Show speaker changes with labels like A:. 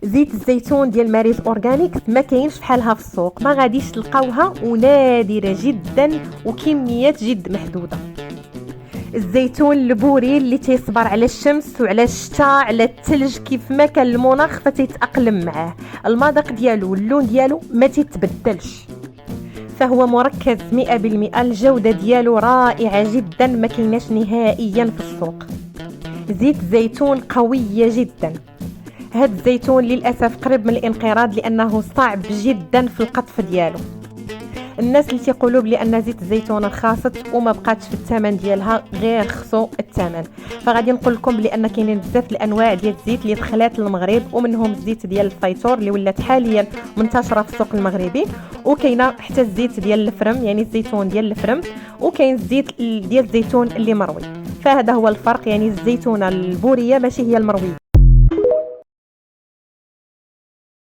A: زيت الزيتون ديال ماريز اورغانيك ما كاينش بحالها في السوق، ما غاديش تلقاوها ونادره جدا وكميات جد محدوده. الزيتون البوري اللي تيصبر على الشمس وعلى الشتاء على الثلج كيف ما كان المناخ فتيتاقلم معاه، المذاق ديالو واللون ديالو ما تيتبدلش، فهو مركز 100%. الجوده ديالو رائعه جدا ما كايناش نهائيا في السوق. زيت زيتون قويه جدا. هاد الزيتون للاسف قريب من الانقراض لانه صعب جدا في القطف ديالو. الناس اللي تيقولوا بلي ان زيت الزيتون رخصت وما بقاتش في الثمن ديالها غير خصو الثمن، فغادي نقول لكم بلي ان كاينين بزاف الانواع ديال الزيت اللي دخلات للمغرب، ومنهم الزيت ديال الفيتور اللي ولات حاليا منتشره في السوق المغربي، وكاينه حتى الزيت ديال الفرم يعني الزيتون ديال الفرم، وكاين الزيت ديال الزيتون اللي مروي. فهذا هو الفرق، يعني الزيتونه البوريه ماشي هي المرويه.